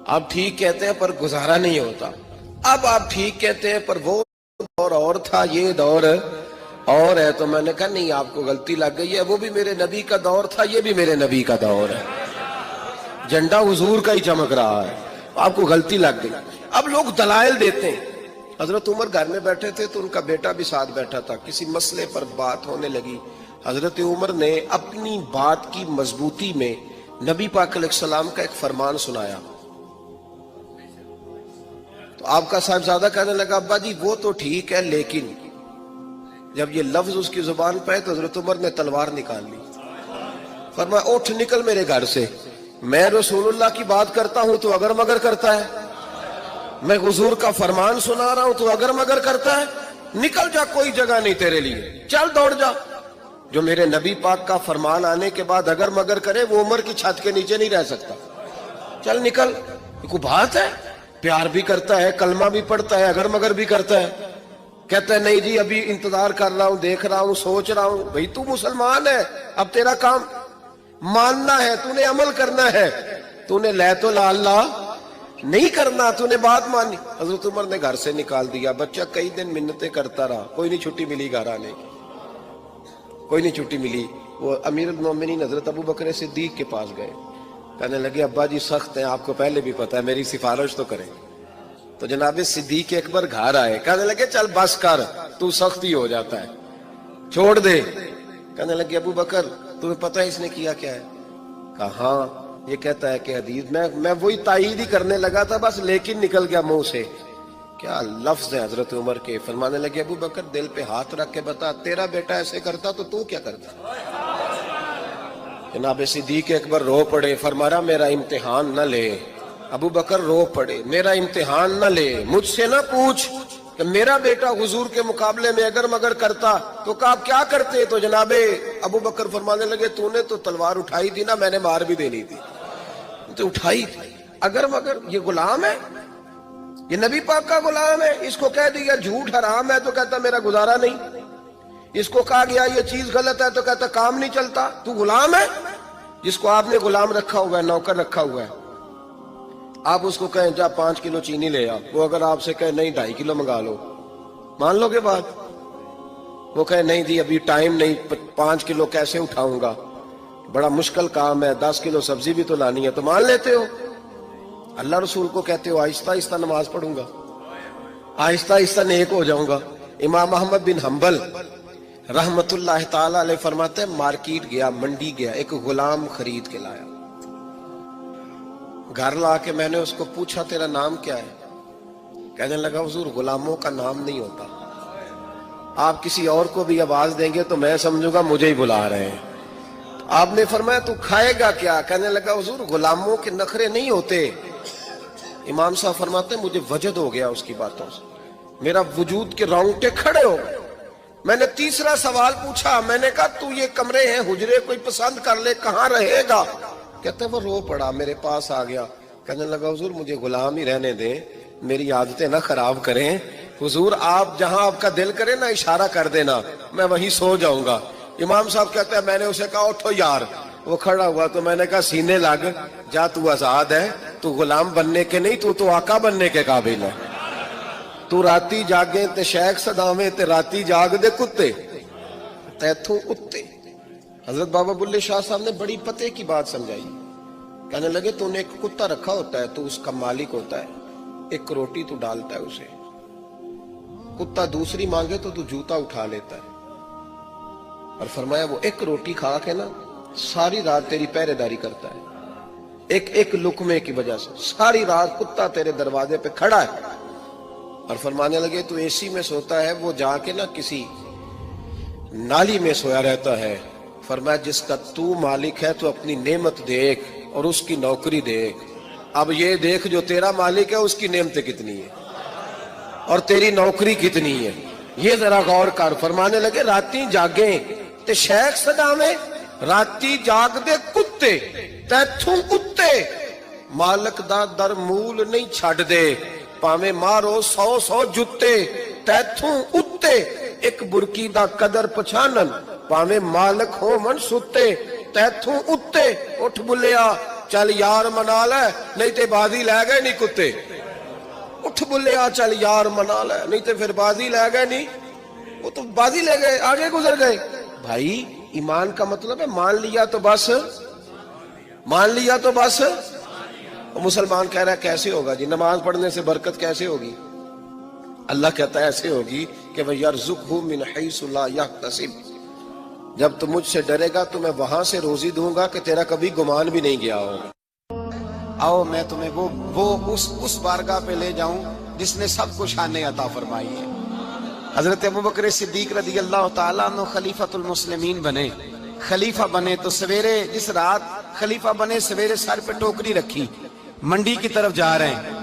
आप ठीक कहते हैं पर गुजारा नहीं होता। अब आप ठीक कहते हैं पर वो दौर और था, ये दौर और है। तो मैंने कहा नहीं, आपको गलती लग गई है, वो भी मेरे नबी का दौर था, ये भी मेरे नबी का दौर है, झंडा हुजूर का ही चमक रहा है, आपको गलती लग गई। अब लोग दलाइल देते हैं। हजरत उमर घर में बैठे थे तो उनका बेटा भी साथ बैठा था, किसी मसले पर बात होने लगी। हजरत उमर ने अपनी बात की मजबूती में नबी पाक अलैहिस्सलाम का एक फरमान सुनाया। तो आपका साहिबजादा कहने लगा, अब्बा जी वो तो ठीक है, लेकिन जब ये लफ्ज उसकी जुबान पे तो हजरत उमर ने तलवार निकाल ली। फरमाया उठ निकल मेरे घर से, मैं रसूलुल्लाह की बात करता हूं तो अगर मगर करता है, मैं हुजूर का फरमान सुना रहा हूं तो अगर मगर करता है, निकल जा, कोई जगह नहीं तेरे लिए, चल दौड़ जा। जो मेरे नबी पाक का फरमान आने के बाद अगर मगर करे वो उमर की छत के नीचे नहीं रह सकता, चल निकल। कोई बात है, प्यार भी करता है, कलमा भी पढ़ता है, अगर मगर भी करता है। कहता है नहीं जी अभी इंतजार कर रहा हूं, देख रहा हूं, सोच रहा हूं। भाई तू मुसलमान है, अब तेरा काम मानना है, तूने अमल करना है, तूने लै तो ला अल्लाह नहीं करना, तूने बात मानी। हजरत उमर ने घर से निकाल दिया। बच्चा कई दिन मिन्नतें करता रहा, कोई नहीं छुट्टी मिली घर आने की, कोई नहीं छुट्टी मिली। वो अमीरुल मोमिनीन हजरत अबू बकर सिद्दीक के पास गए, कहने लगे अब्बा जी सख्त हैं, आपको पहले भी पता है, मेरी सिफारिश तो करें। तो जनाब सिद्दीक अकबर घर आए, कहने लगे चल बस कर, तू सख्त ही हो जाता है, छोड़ दे। कहने लगे अबू बकर तुम्हें पता है इसने किया क्या है? कहा हाँ, ये कहता है कि हदीस मैं वही तायीद ही करने लगा था बस, लेकिन निकल गया मुंह से। क्या लफ्ज है हजरत उमर के। फरमाने लगे अबू बकर दिल पे हाथ रख के बता, तेरा बेटा ऐसे करता तो तू क्या करता? जनाब सिद्दीक अकबर रो पड़े। फरमाया मेरा इम्तिहान न ले। अबू बकर रो पड़े, मेरा इम्तिहान न ले, मुझसे ना पूछ कि मेरा बेटा हुजूर के मुकाबले में अगर मगर करता तो कहा आप क्या करते? तो जनाबे अबू बकर फरमाने लगे तूने तो तलवार उठाई थी ना, मैंने मार भी देनी थी, तो उठाई थी। अगर मगर ये गुलाम है, ये नबी पाक का गुलाम है, इसको कह दिया झूठ हराम है तो कहता मेरा गुजारा नहीं, इसको कहा गया ये चीज गलत है तो कहता काम नहीं चलता। तू गुलाम है, जिसको आपने गुलाम रखा हुआ है, नौकर रखा हुआ है, आप उसको कहें जा 5 किलो चीनी ले आ, वो अगर आपसे कहे नहीं 2.5 किलो मंगा लो, मान लोगे बात? वो कहे नहीं जी अभी टाइम नहीं, 5 किलो कैसे उठाऊंगा, बड़ा मुश्किल काम है, 10 किलो सब्जी भी तो लानी है, तो मान लेते हो। अल्लाह रसूल को कहते हो आहिस्ता आहिस्ता नमाज पढ़ूंगा, आहिस्ता आहिस्ता नेक हो जाऊंगा। इमाम अहमद बिन हंबल रहमतुल्लाह ताला अलैह फरमाते हैं मार्केट गया, मंडी गया, एक गुलाम खरीद के लाया। घर ला के मैंने उसको पूछा तेरा नाम क्या है? कहने लगा हुजूर गुलामों का नाम नहीं होता, आप किसी और को भी आवाज देंगे तो मैं समझूंगा मुझे ही बुला रहे हैं। आपने फरमाया तू खाएगा क्या? कहने लगा हुजूर गुलामों के नखरे नहीं होते। इमाम साहब फरमाते मुझे वजद हो गया उसकी बातों से, मेरा वजूद के रोंगटे खड़े हो गए। मैंने तीसरा सवाल पूछा, मैंने कहा तू ये कमरे हैं हुजरे कोई पसंद कर ले, कहाँ रहेगा? कहते वो रो पड़ा, मेरे पास आ गया, कहने लगा हुजूर मुझे गुलाम ही रहने दें, मेरी आदतें ना खराब करें, हुजूर आप जहां आपका दिल करे ना इशारा कर देना, मैं वहीं सो जाऊंगा। इमाम साहब कहते हैं मैंने उसे कहा उठो यार, वो खड़ा हुआ तो मैंने कहा सीने लग जा, तू आजाद है, तू गुलाम बनने के नहीं, तू तो आका बनने के काबिल है। तू राती जागे ते शेख सदावे ते राती जाग दे कुत्ते तैथू उत्ते। हजरत बाबा बुल्ले शाह साहब ने बड़ी पते की बात समझाई। कहने लगे तूने एक कुत्ता रखा होता है, तू उसका मालिक होता है, एक रोटी तू डालता है उसे, कुत्ता दूसरी मांगे तो तू जूता उठा लेता है, और फरमाया वो एक रोटी खा के ना सारी रात तेरी पहरेदारी करता है, एक एक लुकमे की वजह से सारी रात कुत्ता तेरे दरवाजे पे खड़ा है। और फरमाने लगे तू एसी में सोता है, वो जाके ना किसी नाली में सोया रहता है। फरमाया जिसका तू मालिक है तो अपनी नेमत देख और उसकी नौकरी देख, अब ये देख जो तेरा मालिक है उसकी नेमतें कितनी है और तेरी नौकरी कितनी है, ये जरा गौर कर। फरमाने लगे राती जागे ते शेख सदावे, राती जाग दे कुत्ते तैथू कुत्ते, मालक दा दर मूल नहीं छड़ दे, भावे मारो 100 जुत्ते तैथू उत्ते, एक बुरकी दा कदर पछानन भावे मालक हो मन सुते तैथू उत्ते। उठ बुलिया चल यार मना ले, नहीं ते बाजी लै गए नहीं कुत्ते। उठ बुलिया चल यार मना ले, नहीं तो फिर बाजी ले गए नहीं, वो तो बाजी ले गए, आगे गुजर गए। भाई ईमान का मतलब है मान लिया तो बस, मान लिया तो बस। मुसलमान कह रहा है कैसे होगा जी, नमाज पढ़ने से बरकत कैसे होगी? अल्लाह कहता है ऐसे होगी कि वह यरज़ुक़हु मिन हैसु ला यहतसिब, जब तुम मुझसे डरेगा तो मैं वहां से रोजी दूंगा कि तेरा कभी गुमान भी नहीं गया होगा। आओ मैं तुम्हें वो उस बारगाह पे ले जाऊं जिसने सबको शान अता फरमाई है। हजरत अबू बकर सिद्दीक रज़ी अल्लाह तआला अन्हु खलीफतुल मुस्लिमीन बने, खलीफा बने तो सवेरे, जिस रात खलीफा बने सवेरे सर पे टोकरी रखी, मंडी की तरफ जा रहे हैं।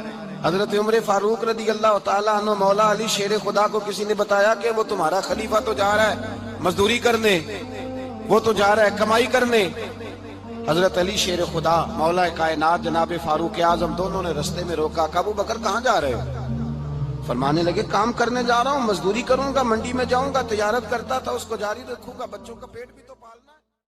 हजरत उमर फारूक रज़ी अल्लाह तआला अन्हु मौला अली शेर खुदा को किसी ने बताया कि वो तुम्हारा खलीफा तो जा रहा है मजदूरी करने, वो तो जा रहा है कमाई करने। हजरत अली शेर खुदा मौला कायनात जनाब फारूक आजम दोनों ने रास्ते में रोका। अबू बकर कहाँ जा रहे हो? फरमाने लगे काम करने जा रहा हूँ, मजदूरी करूंगा, मंडी में जाऊंगा, तिजारत करता था उसको जारी रखूंगा, बच्चों का पेट भी तो पालना।